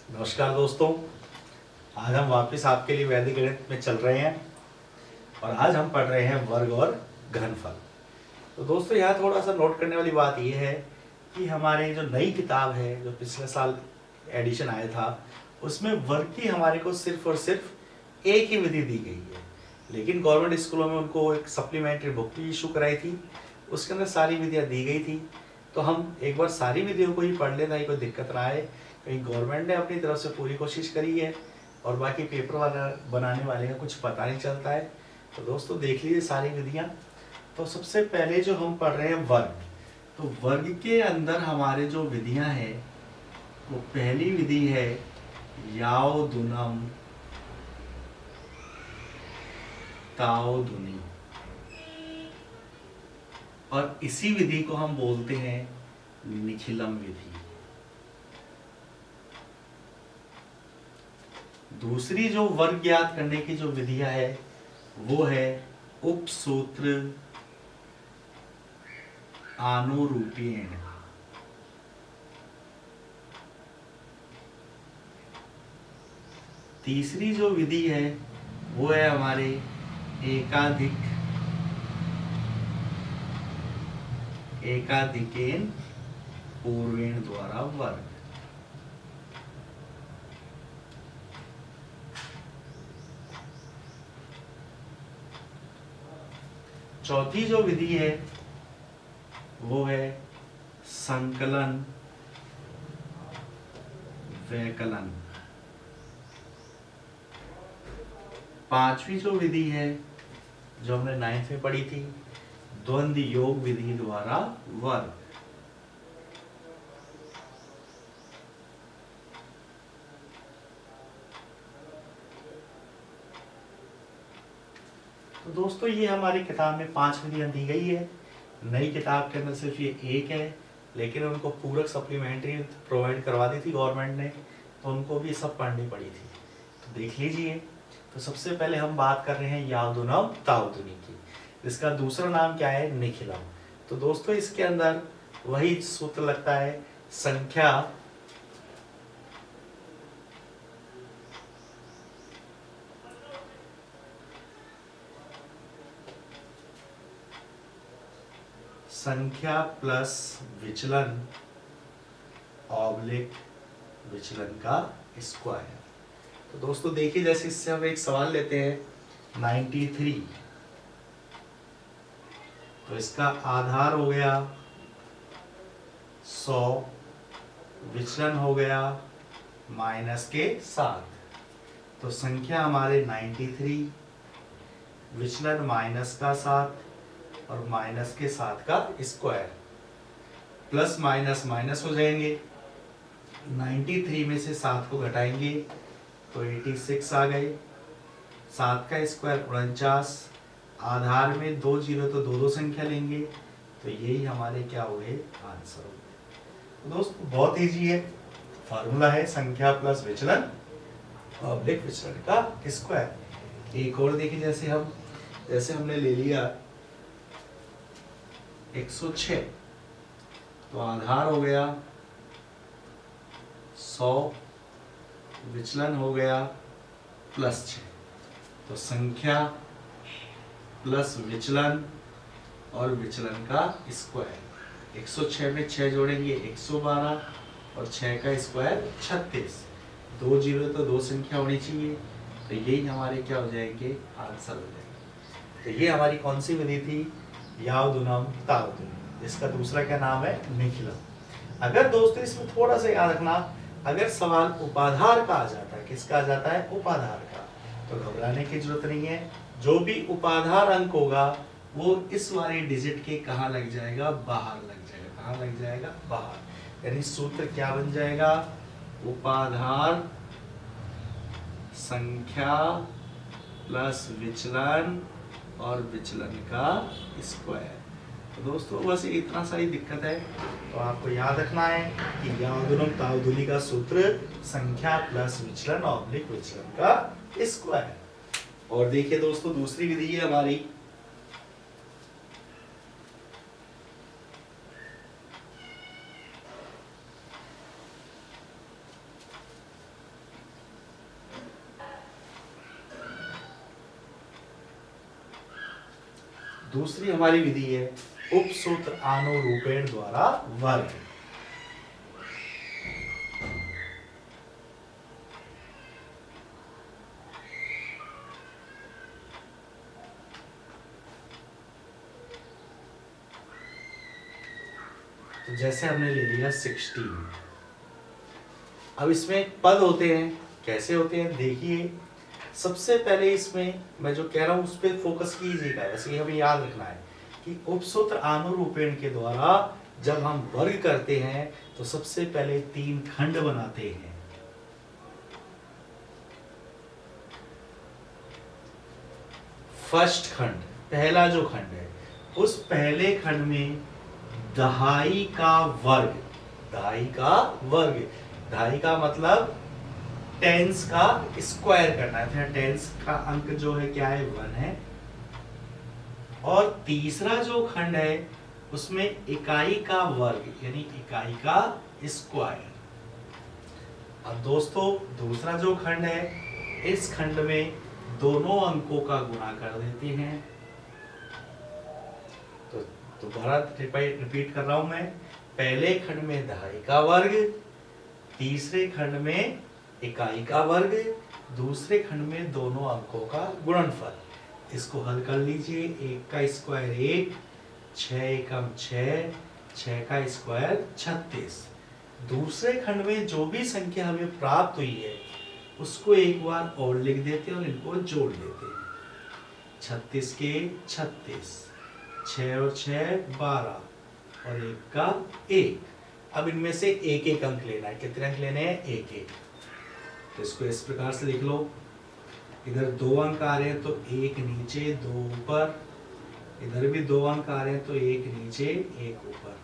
नमस्कार दोस्तों। आज हम वापस आपके लिए वैदिक गणित में चल रहे हैं और आज हम पढ़ रहे हैं वर्ग और घनफल। तो दोस्तों यहाँ थोड़ा सा नोट करने वाली बात यह है कि हमारे जो नई किताब है, जो पिछले साल एडिशन आया था, उसमें वर्ग की हमारे को सिर्फ और सिर्फ एक ही विधि दी गई है। लेकिन गवर्नमेंट स्कूलों में उनको एक सप्लीमेंट्री बुक भी इशू कराई थी, उसके अंदर सारी विधियाँ दी गई थी। तो हम एक बार सारी विधियों को ही पढ़ लेना, कोई दिक्कत ना आए। कहीं गवर्नमेंट ने अपनी तरफ से पूरी कोशिश करी है और बाकी पेपर वाला बनाने वाले का कुछ पता नहीं चलता है। तो दोस्तों देख लीजिए सारी विधियाँ। तो सबसे पहले जो हम पढ़ रहे हैं वर्ग, तो वर्ग के अंदर हमारे जो विधियाँ हैं वो पहली विधि है याव दुनम ताव दुनी, और इसी विधि को हम बोलते हैं निखिलम विधि। दूसरी जो वर्ग ज्ञात करने की जो विधियां है वो है उपसूत्र आनुरूपीण। तीसरी जो विधि है वो है हमारे एकाधिकेन पूर्वेण द्वारा वर्ग। चौथी जो विधि है वो है संकलन वैकलन। पांचवी जो विधि है जो हमने 9th में पढ़ी थी, द्वंद्व योग विधि द्वारा वर्ग। तो दोस्तों ये हमारी किताब में 5 विधियां दी गई है। नई किताब के अंदर सिर्फ ये एक है, लेकिन उनको पूरक सप्लीमेंट्री प्रोवाइड करवा दी थी गवर्नमेंट ने, तो उनको भी सब पढ़नी पड़ी थी। तो देख लीजिए। तो सबसे पहले हम बात कर रहे हैं यावदुनम तावदुनी की। इसका दूसरा नाम क्या है? निखिलम। तो दोस्तों इसके अंदर वही सूत्र लगता है, संख्या प्लस विचलन ऑब्लिक विचलन का स्क्वायर। तो दोस्तों देखिए, जैसे इससे हम एक सवाल लेते हैं 93, तो इसका आधार हो गया 100, विचलन हो गया माइनस के 7। तो संख्या हमारे 93, विचलन माइनस का 7 और माइनस के 7 का स्क्वायर, प्लस माइनस माइनस हो जाएंगे। 93 में से 7 को घटाएंगे तो 86 आ गए। 7 का स्क्वायर 49, आधार में 2 जीरो तो 2 2 संख्या लेंगे, तो यही हमारे क्या हुए? आंसर हो गए। तो दोस्तों बहुत इजी है, फार्मूला है संख्या प्लस विचलन ऑब्लिक विचलन का स्क्वायर। एक और देखिए, जैसे हमने ले लिया 106, तो आधार हो गया 100, विचलन हो गया प्लस 6। तो संख्या प्लस विचलन और विचलन का स्क्वायर, 106 में 6 जोड़ेंगे 112 और 6 का स्क्वायर 36। 2 जीरो तो 2 संख्या होनी चाहिए, तो यही हमारे क्या हो जाएंगे? आंसर हो जाएंगे। तो ये हमारी कौन सी विधि थी? यावदुनम तावदुनी। इसका दूसरा क्या नाम है? निखिलम। अगर दोस्तों इसमें थोड़ा सा याद रखना, अगर सवाल उपाधार का आ जाता है, किसका आ जाता है? उपाधार का, तो घबराने की जरूरत नहीं है। जो भी उपाधार अंक होगा वो इस वाले डिजिट के कहाँ लग जाएगा? बाहर लग जाएगा। कहाँ लग जाएगा? बाहर। यानी सूत्र क्या बन जाएगा? उपाधार संख्या प्लस विचलन और विचलन का स्क्वायर। तो दोस्तों बस इतना सारी दिक्कत है, तो आपको याद रखना है कि यावदुनम तावदुनी का सूत्र संख्या प्लस विचलन ऑब्लिक विचलन का स्क्वायर। और देखिए दोस्तों दूसरी विधि है हमारी दूसरी हमारी विधि है उपसूत्र आनुरूपेण द्वारा वर्ग। तो जैसे हमने ले लिया 16, अब इसमें पद होते हैं, कैसे होते हैं देखिए। सबसे पहले इसमें मैं जो कह रहा हूं उस पर फोकस कीजिएगा, वैसे हमें याद रखना है कि उपसूत्र आनुरूपेण के द्वारा जब हम वर्ग करते हैं तो सबसे पहले 3 खंड बनाते हैं। फर्स्ट खंड, पहला जो खंड है, उस पहले खंड में दहाई का वर्ग, दहाई का वर्ग, दहाई का मतलब टेंस का स्क्वायर करना है। टेंस का अंक जो है क्या है 1 है। और तीसरा जो खंड है उसमें इकाई का वर्ग यानी इकाई का स्क्वायर। अब दोस्तों दूसरा जो खंड है, इस खंड में दोनों अंकों का गुणा कर देते हैं। तो दोबारा रिपीट कर रहा हूं मैं, पहले खंड में दहाई का वर्ग, तीसरे खंड में इकाई का वर्ग, दूसरे खंड में दोनों अंकों का गुणनफल। इसको हल कर लीजिए, 1 का स्क्वायर 1, 6 एकम 6, 6 का स्क्वायर 36। दूसरे खंड में जो भी संख्या हमें प्राप्त हुई है उसको एक बार और लिख देते हैं और इनको जोड़ देते हैं। 36 के 36, 6 और 6 12 और 1 का 1। अब इनमें से एक एक अंक लेना है। कितने अंक लेने हैं? एक एक। तो इसको इस प्रकार से लिख लो, इधर 2 अंक आ रहे हैं तो 1 नीचे 2 ऊपर, इधर भी 2 अंक आ रहे हैं तो 1 नीचे 1 ऊपर।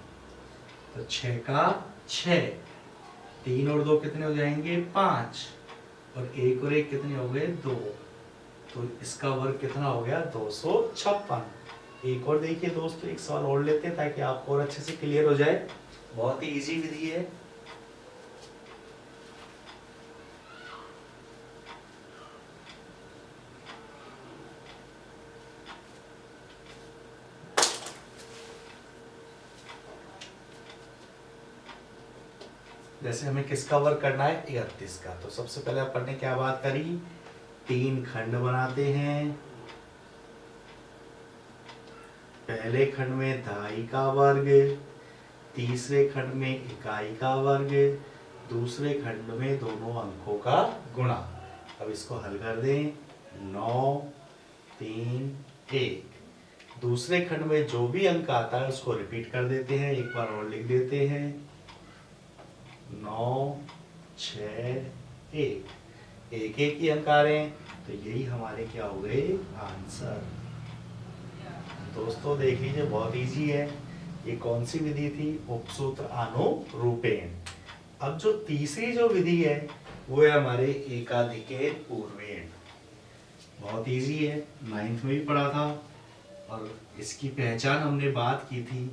तो 6 का 6, 3 और 2 कितने हो जाएंगे? 5, और 1 और 1 कितने हो गए? 2। तो इसका वर्ग कितना हो गया? 256। एक और देखिए दोस्तों, एक सवाल और लेते हैं ताकि आपको और अच्छे से क्लियर हो जाए। बहुत ही इजी विधि है। जैसे हमें किसका वर्ग करना है? 31 का। तो सबसे पहले अपन ने क्या बात करी? 3 खंड बनाते हैं। पहले खंड में दहाई का वर्ग, तीसरे खंड में इकाई का वर्ग, दूसरे खंड में दोनों अंकों का गुणा। अब इसको हल कर दें। 9 3 1। दूसरे खंड में जो भी अंक आता है उसको रिपीट कर देते हैं, एक बार और लिख देते हैं। 9 6 1, एक एक ही अंक आ रहे हैं तो यही हमारे क्या हो गए? आंसर। दोस्तों देख लीजिए, बहुत इजी है। ये कौन सी विधि थी? उपसूत्र आनुरूपेण। अब जो तीसरी जो विधि है वो है हमारे एकाधिकेर पूर्वेण। बहुत इजी है, 9th में भी पढ़ा था। और इसकी पहचान हमने बात की थी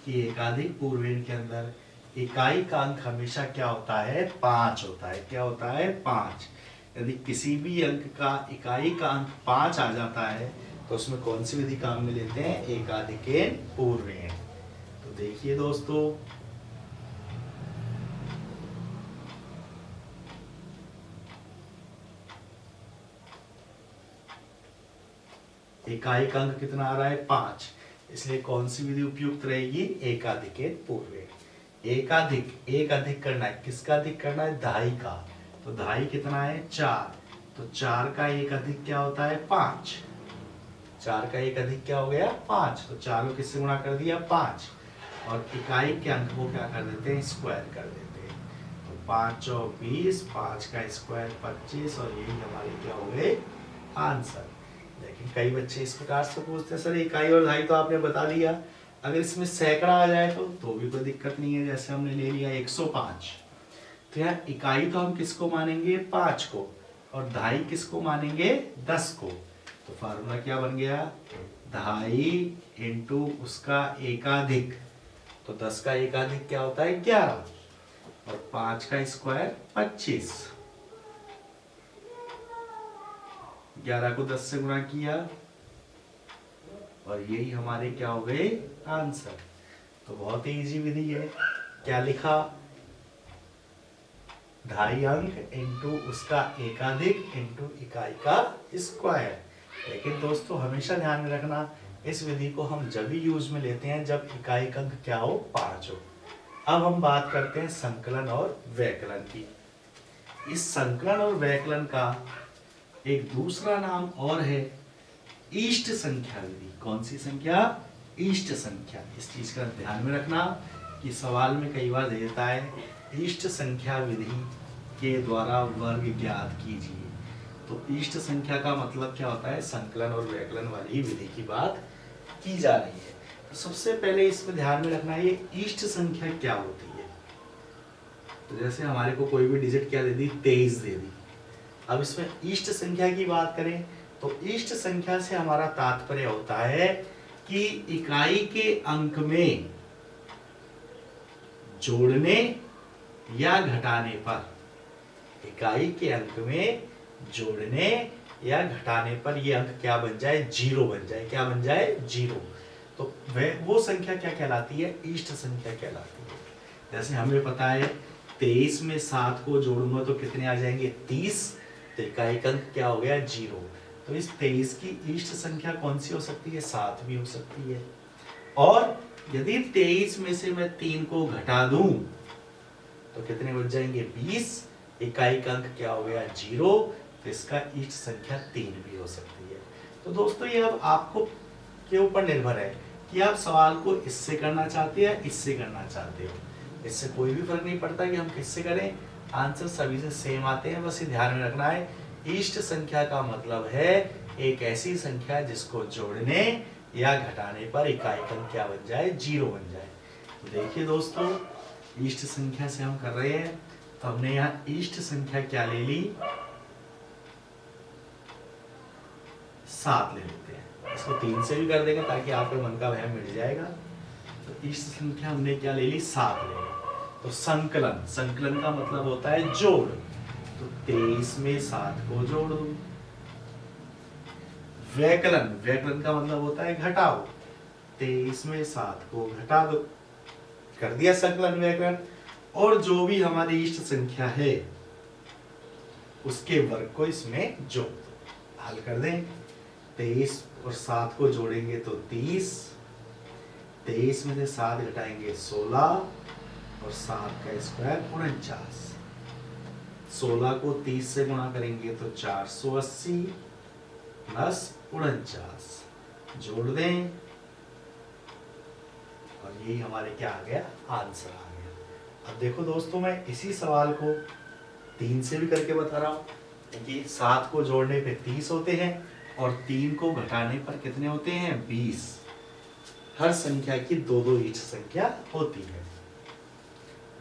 कि एकाधिक पूर्वेण के अंदर इकाई का अंक हमेशा क्या होता है? 5 होता है। क्या होता है? 5। यदि किसी भी अंक का इकाई का अंक 5 आ जाता है तो उसमें कौन सी विधि काम में लेते हैं? एकाधिकेन पूर्वेण। तो देखिए दोस्तों, इकाई का अंक कितना आ रहा है? 5। इसलिए कौन सी विधि उपयुक्त रहेगी? एकाधिकेन पूर्वेण। एकाधिक, एक अधिक करना है। किसका अधिक करना है? दहाई का। तो दहाई कितना है? 4। तो 4 का एक अधिक क्या होता है? 5। 4 का एक अधिक क्या हो गया? 5। तो 4 को किससे गुणा कर दिया? 5। और इकाई के अंक को क्या कर देते हैं? स्क्वायर कर देते हैं। तो 5 चौक 20, 5 का स्क्वायर 25, और यही हमारे क्या हो गए? आंसर। लेकिन कई बच्चे इस प्रकार से पूछते हैं, सर इकाई और दहाई तो आपने बता दिया, अगर इसमें सैकड़ा आ जाए तो भी कोई दिक्कत नहीं है। जैसे हमने ले लिया 105, तो यहाँ इकाई तो हम किसको मानेंगे? 5 को, और दहाई किसको मानेंगे? 10 को। तो फार्मूला क्या बन गया? दहाई इंटू उसका एकाधिक। तो 10 का एकाधिक क्या होता है? 11, और 5 का स्क्वायर 25। 11 को 10 से गुणा किया और यही हमारे क्या हो गए आंसर। तो बहुत ही इजी विधि है। क्या लिखा, 2.5 अंक इंटू उसका एकाधिक इंटू इकाई का स्क्वायर। लेकिन दोस्तों हमेशा ध्यान में रखना, इस विधि को हम जब भी यूज में लेते हैं जब इकाई का अंक क्या हो 5 हो। अब हम बात करते हैं संकलन और व्यकलन की। इस संकलन और व्यकलन का एक दूसरा नाम और है इष्ट संख्या विधि। कौन सी संख्या, इष्ट संख्या। इस चीज का ध्यान में रखना कि सवाल में कई बार दे देता है इष्ट संख्या विधि के द्वारा वर्ग ज्ञात कीजिए। तो इष्ट संख्या का मतलब क्या होता है, संकलन और व्यकलन वाली विधि की बात की जा रही है। तो सबसे पहले इसमें ध्यान में रखना है ये इष्ट संख्या क्या होती है। तो जैसे हमारे को कोई भी डिजिट क्या दे दी, 23 दे दी। अब इसमें इष्ट संख्या की बात करें तो इष्ट संख्या से हमारा तात्पर्य होता है कि इकाई के अंक में जोड़ने या घटाने पर, इकाई के अंक में जोड़ने या घटाने पर ये अंक क्या बन जाए, 0 बन जाए। क्या बन जाए, 0। तो वह वो संख्या क्या कहलाती है, इष्ट संख्या कहलाती है। जैसे हमें पता है 23 में 7 को जोड़ूंगा तो कितने आ जाएंगे, 30। तो इकाई का अंक क्या हो गया, 0। तो इस 23 की इष्ट संख्या कौन सी हो सकती है, 7 भी हो सकती है। और यदि 23 में से मैं 3 को घटा दूं तो कितने बच जाएंगे, 20। इकाई का अंक क्या हो गया, 0। तो इसका इष्ट संख्या 3 भी हो सकती है। तो दोस्तों ये अब आपको के ऊपर निर्भर है कि आप सवाल को इससे करना चाहते हैं या इससे करना चाहते हो। इससे कोई भी फर्क नहीं पड़ता कि हम किससे करें, आंसर सभी से सेम आते हैं। बस ये ध्यान में रखना है इष्ट संख्या का मतलब है एक ऐसी संख्या जिसको जोड़ने या घटाने पर इकाई का अंक क्या बन जाए, 0 बन जाए। तो देखिए दोस्तों इष्ट संख्या से हम कर रहे हैं, तो हमने यहाँ इष्ट संख्या क्या ले ली, 7 ले लेते हैं। इसको 3 से भी कर देंगे ताकि आपके मन का वहम मिट जाएगा। तो इष्ट संख्या हमने क्या ले ली, 7 ले ली। तो संकलन, संकलन का मतलब होता है जोड़। तो 23 में 7 को जोड़ दो। व्यकलन, व्यकलन का मतलब होता है घटाओ। 23 में 7 को घटा दो, कर दिया संकलन व्यकलन। और जो भी हमारी इष्ट संख्या है उसके वर्ग को इसमें जोड़ दो, हल कर दें। 23 और 7 को जोड़ेंगे तो 30। 23 में से 7 घटाएंगे 16 और 7 का स्क्वायर 49। 16 को 30 से गुणा करेंगे तो 480 प्लस 49 जोड़ दें और यही हमारे क्या आ गया, आंसर आ गया। अब देखो दोस्तों मैं इसी सवाल को 3 से भी करके बता रहा हूँ, क्योंकि 7 को जोड़ने पे 30 होते हैं और 3 को घटाने पर कितने होते हैं, 20। हर संख्या की 2-2 इष्ट संख्या होती है।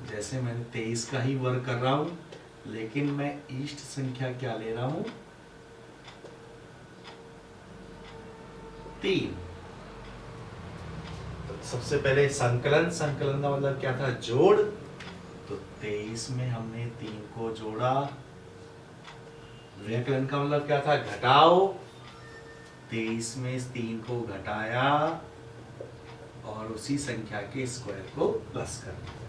जैसे मैंने 23 का ही वर्ग कर रहा हूं, लेकिन मैं इष्ट संख्या क्या ले रहा हूं, 3। तो सबसे पहले संकलन, संकलन का मतलब क्या था, जोड़। तो 23 में हमने 3 को जोड़ा। व्यकलन का मतलब क्या था, घटाओ। 23 में 3 को घटाया और उसी संख्या के स्क्वायर को प्लस कर दिया।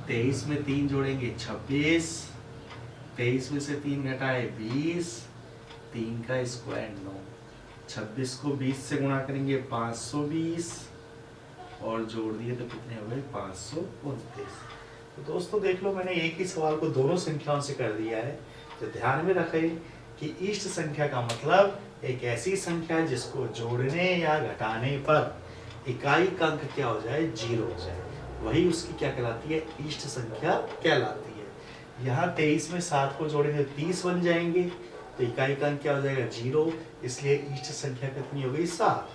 23 में 3 जोड़ेंगे 26। 23 में से 3 घटाए 20। 3 का स्क्वायर 9। 26 को 20 से गुणा करेंगे 520 और जोड़ दिए तो कितने हो गए, 529। तो दोस्तों देख लो मैंने एक ही सवाल को दोनों संख्याओं से कर दिया है। तो ध्यान में रखें कि इष्ट संख्या का मतलब एक ऐसी संख्या जिसको जोड़ने या घटाने पर इकाई का अंक क्या हो जाए, 0 हो जाए, वही उसकी क्या कहलाती है, इष्ट संख्या कहलाती है। यहाँ 23 में 7 को जोड़ेंगे 30 बन जाएंगे, तो इकाई का अंक क्या हो जाएगा, 0। इसलिए इष्ट संख्या कितनी हो गई, 7।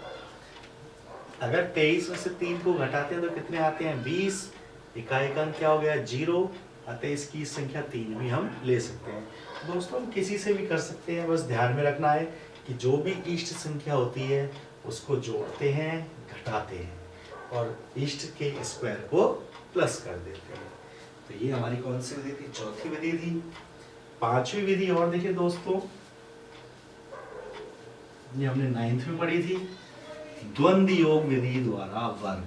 अगर 23 में से 3 को घटाते हैं तो कितने आते हैं, 20। इकाई का अंक क्या हो गया, 0। अतः इसकी संख्या 3 भी हम ले सकते हैं। दोस्तों हम किसी से भी कर सकते हैं, बस ध्यान में रखना है कि जो भी इष्ट संख्या होती है उसको जोड़ते हैं, घटाते हैं और इष्ट के स्क्वायर को प्लस कर देते हैं। तो ये हमारी कौन सी विधि थी, चौथी विधि थी। पांचवी विधि और देखिए दोस्तों, ये हमने 9th में पढ़ी थी। द्वंद्व योग विधि द्वारा वर्ग।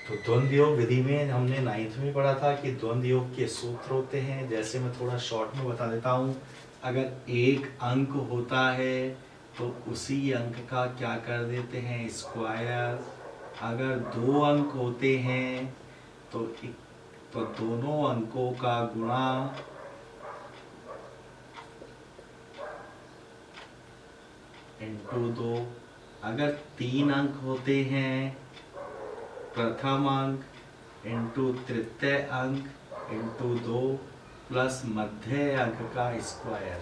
तो द्वंद्व योग विधि में हमने 9th में पढ़ा था कि द्वंद्व योग के सूत्र होते हैं। जैसे मैं थोड़ा शॉर्ट में बता देता हूँ, अगर एक अंक होता है तो उसी अंक का क्या कर देते हैं, स्क्वायर। अगर दो अंक होते हैं तो दोनों अंकों का गुणा इंटू 2। अगर तीन अंक होते हैं, प्रथम अंक इंटू तृतीय अंक इंटू 2 प्लस मध्य अंक का स्क्वायर।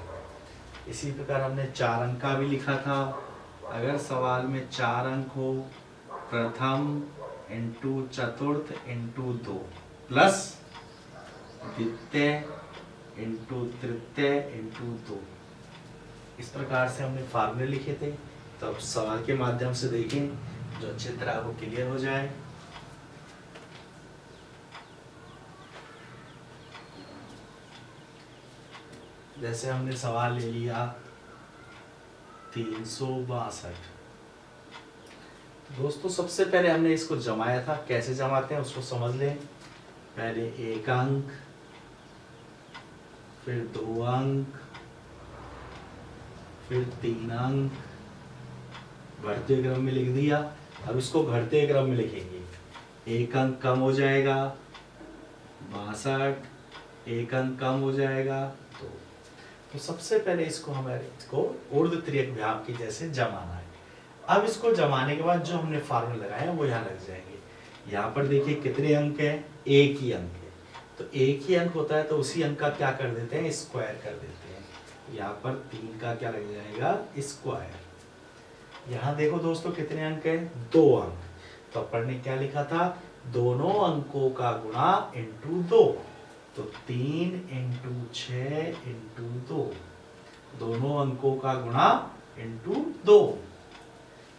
इसी प्रकार हमने 4 अंक का भी लिखा था। अगर सवाल में 4 अंक हो, प्रथम इंटू चतुर्थ इंटू 2 प्लस द्वितीय इंटू तृतीय इंटू 2। इस प्रकार से हमने फार्मूले लिखे थे। तो अब सवाल के माध्यम से देखें जो अच्छी तरह आपको क्लियर हो जाए। जैसे हमने सवाल ले लिया 362। दोस्तों सबसे पहले हमने इसको जमाया था। कैसे जमाते हैं उसको समझ लें। पहले एक अंक, फिर 2 अंक, फिर 3 अंक, बढ़ते क्रम में लिख दिया। अब इसको घटते क्रम में लिखेंगे। एक अंक कम हो जाएगा 62, एक अंक कम हो जाएगा 2। तो सबसे पहले इसको ऊर्ध्व त्रियक व्याप की जैसे जमाना है। अब इसको जमाने के बाद जो हमने फार्मूला लगाया वो यहाँ लग जाएंगे। यहाँ पर देखिए कितने अंक है, एक ही अंक है। तो एक ही अंक होता है तो उसी अंक का क्या कर देते हैं, स्क्वायर कर देते हैं। यहाँ पर 3 का क्या लग जाएगा, स्क्वायर। यहाँ देखो दोस्तों कितने अंक है, 2 अंक। तो अपन ने क्या लिखा था, दोनों अंकों का गुणा इंटू 2। तो 3 इंटू 6 इंटू 2, दोनों अंकों का गुणा इंटू 2।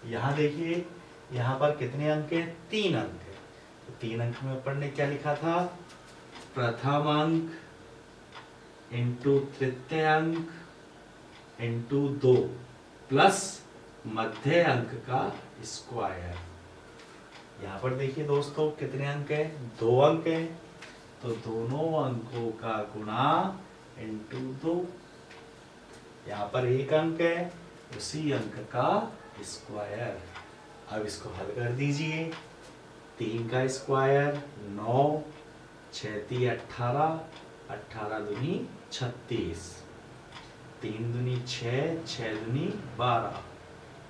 यहाँ देखिए यहाँ पर कितने अंक है, 3 अंक है। तो 3 अंक में अपन ने क्या लिखा था, प्रथम अंक इंटू तृतीय अंक इंटू 2 प्लस मध्य अंक का स्क्वायर। यहाँ पर देखिए दोस्तों कितने अंक है, 2 अंक है। तो दोनों अंकों का गुणा इंटू 2। यहाँ पर एक अंक है, उसी अंक का स्क्वायर। अब इसको हल कर दीजिए। 3 का स्क्वायर 9, 6 × 18, 18 दूनी 36, 3 दूनी 6, 6 दूनी 12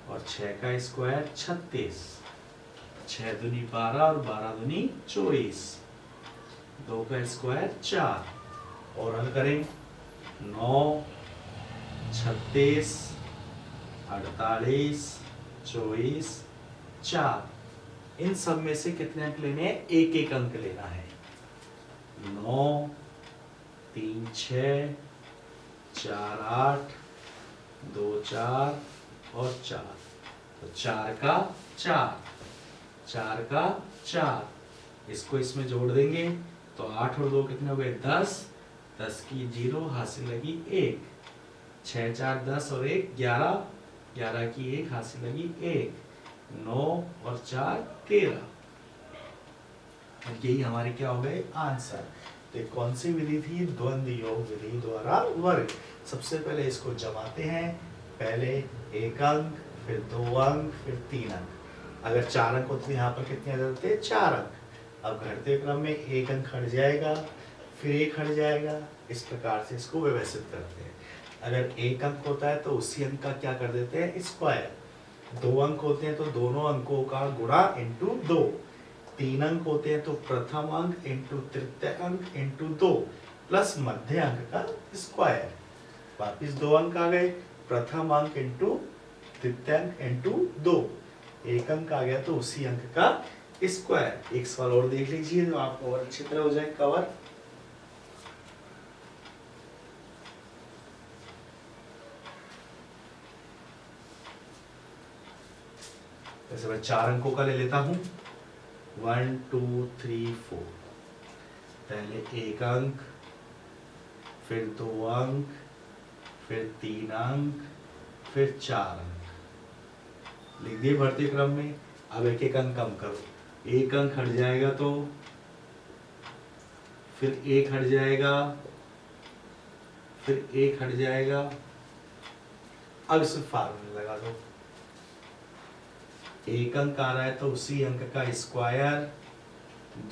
और 6 का स्क्वायर 36, 6 दूनी 12 और 12 दूनी 24, 2 का स्क्वायर 4। और हल करें 9, 36, 48, 24, 4। इन सब में से कितने अंक लेने हैं, एक एक अंक लेना है। 9, 3, 6, 4, 8, 2, 4 और 4। तो 4 का 4, 4 का 4। इसको इसमें जोड़ देंगे तो 8 और 2 कितने हो गए, 10, 10 की 0 हासिल लगी 1, 6, 4, 10 और 1 11, 11 की 1 हासिल लगी 1, 9 और 4 13। यही हमारे क्या हो गए, आंसर। तो कौन सी विधि थी, द्वंद्व योग विधि द्वारा वर्ग। सबसे पहले इसको जमाते हैं। पहले एक अंक, फिर 2 अंक, फिर 3 अंक। अगर 4 अंक होते यहाँ पर कितने आ जाते, 4 अंक। अब घटते क्रम में एक अंक हट जाएगा, फिर एक हट जाएगा। इस प्रकार से इसको व्यवस्थित करते हैं। अगर एक अंक होता है तो उसी अंक का क्या कर देते हैं, स्क्वायर। 2 अंक होते हैं तो दोनों अंकों का गुणा इंटू 2। 3 अंक होते हैं तो प्रथम अंक इंटू तृतीय अंक इंटू 2 प्लस मध्य अंक का स्क्वायर। वापिस 2 अंक आ गए, प्रथम अंक इंटू तृतीय अंक इंटू 2। एक अंक आ गया तो उसी अंक का स्क्वायर। एक सवाल और देख लीजिए जो आपको और अच्छी तरह हो जाए कवर। जैसे मैं 4 अंकों का ले लेता हूँ, 1 2 3 4। पहले 1 अंक, फिर 2 अंक, फिर 3 अंक, फिर 4 अंक लिख दिए बढ़ते क्रम में। अब एक एक अंक कम करो, 1 अंक हट जाएगा तो फिर 1 हट जाएगा, फिर 1 हट जाएगा। अब इसे फार्मूला लगा दो, 1 अंक आ रहा है तो उसी अंक का स्क्वायर,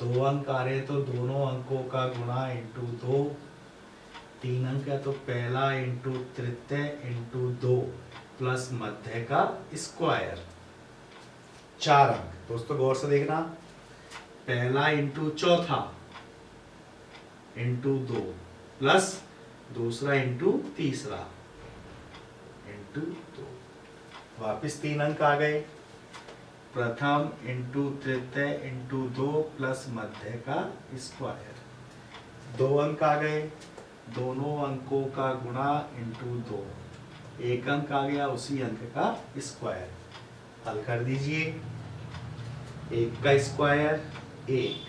2 अंक आ रहे हैं तो दोनों अंकों का गुणा इंटू 2, 3 अंक है तो पहला इंटू तृतीय इंटू 2 प्लस मध्य का स्क्वायर, 4 अंक। दोस्तों गौर से देखना, पहला इंटू चौथा इंटू 2 प्लस दूसरा इंटू तीसरा इंटू 2, वापिस 3 अंक आ गए, प्रथम इंटू तृतीय इंटू 2 प्लस मध्य का स्क्वायर, 2 अंक आ गए, दोनों अंकों का गुणा इंटू 2, 1 अंक आ गया उसी अंक का स्क्वायर। हल कर दीजिए, 1 का स्क्वायर 1,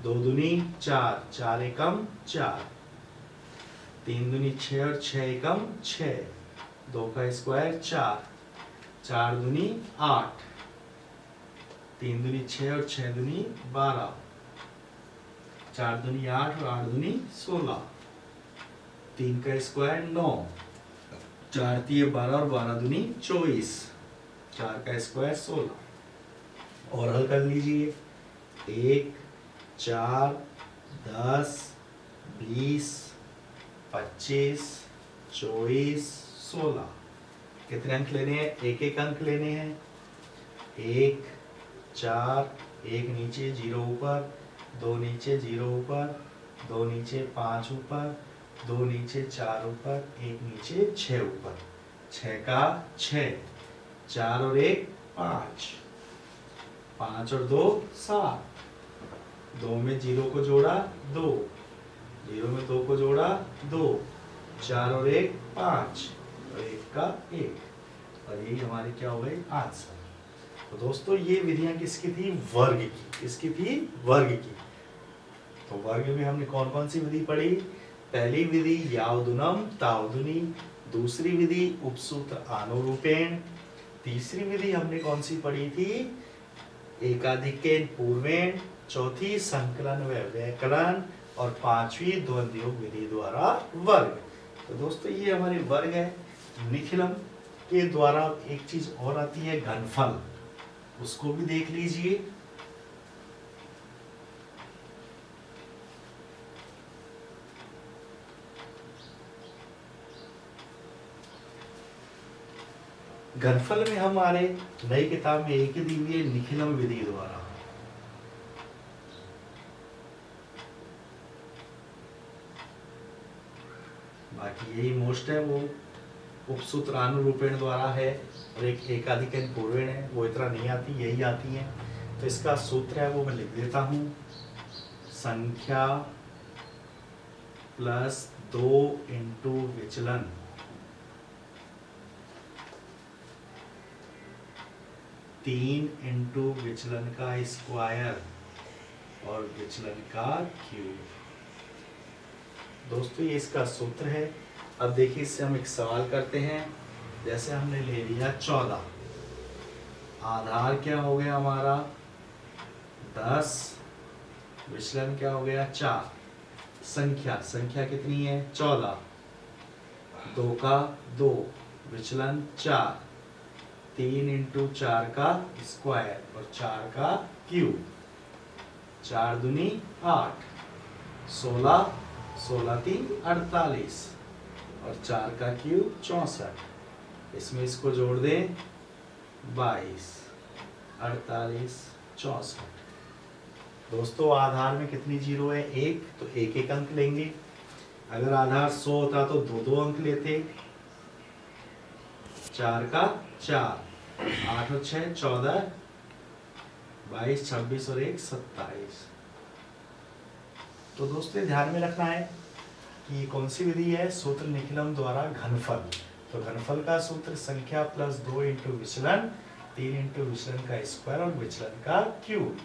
2 दूनी 4, 4 एकम 4, 3 दूनी 6 और 6 एकम 6, 2 का स्क्वायर 4, 4 दूनी 8, 3 दूनी 6 और 6 दूनी 12, 4 दूनी 8 और 8 दूनी 16, 3 का स्क्वायर 9, 4 3 12 और 12 दूनी 24, 4 का स्क्वायर 16। और हल कर लीजिए, 1 4 10 20 25 24 16। कितने अंक लेने हैं? एक एक अंक लेने हैं, 1 4, 1 नीचे 0 ऊपर, 2 नीचे 0 ऊपर, 2 नीचे 5 ऊपर, 2 नीचे 4 ऊपर, 1 नीचे 6 ऊपर, 6 का 6, 4 और 1 5, 5 और 2 7, 2 में 0 को जोड़ा 2, 0 में 2 को जोड़ा 2, 4 और 1 5 और 1 का 1, और यही हमारी क्या हो गई? आंसर। तो दोस्तों ये विधियां किसकी थी? वर्ग की। किसकी थी? वर्ग की। तो वर्ग में हमने कौन कौन सी विधि पढ़ी? पहली विधि यावदुनम तावदुनी, दूसरी विधि उपसूत्र आनुरूपेण, तीसरी विधि हमने कौन सी पढ़ी थी? एकाधिकेन पूर्वेण, चौथी संकलन व व्यकलन, और पांचवी द्वंद्वयोग विधि द्वारा वर्ग। तो दोस्तों ये हमारे वर्ग है। निखिलम के द्वारा एक चीज और आती है, घनफल, उसको भी देख लीजिए। घनफल में हमारे नई किताब में एक ही दी हुई है, निखिलम विधि द्वारा। बाकी यही मोस्ट है, वो उपसूत्र आनुरूपेण द्वारा है, और एक एकाधिकन पूर्वेण है, वो इतना नहीं आती, यही आती है। तो इसका सूत्र है वो मैं लिख देता हूं, संख्या प्लस 2 इंटू विचलन, तीन इंटू विचलन का स्क्वायर और विचलन का क्यूब। दोस्तों ये इसका सूत्र है। अब देखिए इससे हम एक सवाल करते हैं। जैसे हमने ले लिया 14, आधार क्या हो गया हमारा 10, विचलन क्या हो गया 4, संख्या कितनी है 14, 2 का 2, विचलन 4, 3 इंटू 4 का स्क्वायर और 4 का क्यूब, 4 दूनी 8, 16, 16 3 48 और 4 का क्यूब 64। इसमें इसको जोड़ दें 22, 48, 64। दोस्तों आधार में कितनी जीरो है? 1, तो एक एक अंक लेंगे। अगर आधार 100 होता तो 2 अंक लेते। 4 का 4, 8 और 6 14, 22, 26 और 1 27। तो दोस्तों ध्यान में रखना है कि कौन सी विधि है, सूत्र निखिलम द्वारा घनफल। तो घनफल का सूत्र संख्या प्लस 2 इंटू विचलन 3 इंटू विचलन का स्क्वायर और विचलन का क्यूब।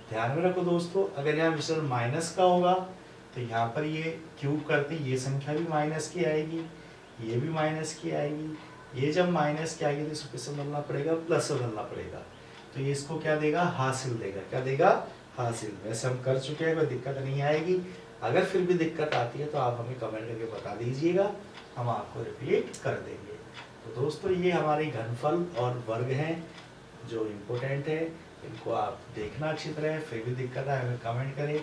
ध्यान में रखो दोस्तों, अगर यहाँ विचलन माइनस का होगा तो यहाँ पर ये क्यूब करते ये संख्या भी माइनस की आएगी, ये भी माइनस की आएगी। ये जब माइनस की आएगी तो इसको किससे बदलना पड़ेगा, प्लस से बदलना पड़ेगा। तो ये इसको क्या देगा, हासिल देगा। क्या देगा, हासिल। वैसे हम कर चुके हैं, कोई दिक्कत नहीं आएगी। अगर फिर भी दिक्कत आती है तो आप हमें कमेंट करके बता दीजिएगा, हम आपको रिपीट कर देंगे। तो दोस्तों ये हमारे घनफल और वर्ग हैं जो इम्पोर्टेंट है, इनको आप देखना अच्छी तरह। फिर भी दिक्कत है हमें कमेंट करें।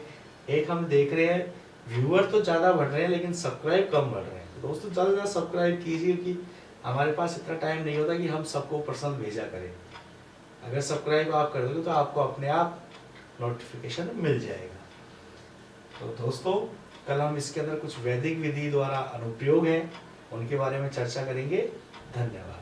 एक हम देख रहे हैं व्यूअर तो ज़्यादा बढ़ रहे हैं लेकिन सब्सक्राइब कम बढ़ रहे हैं। तो दोस्तों ज़्यादा से ज़्यादा सब्सक्राइब कीजिए कि हमारे पास इतना टाइम नहीं होता कि हम सबको पर्सनल भेजा करें। अगर सब्सक्राइब आप कर दोगे तो आपको अपने आप नोटिफिकेशन मिल जाएगा। तो दोस्तों कल हम इसके अंदर कुछ वैदिक विधि द्वारा अनुप्रयोग हैं उनके बारे में चर्चा करेंगे। धन्यवाद।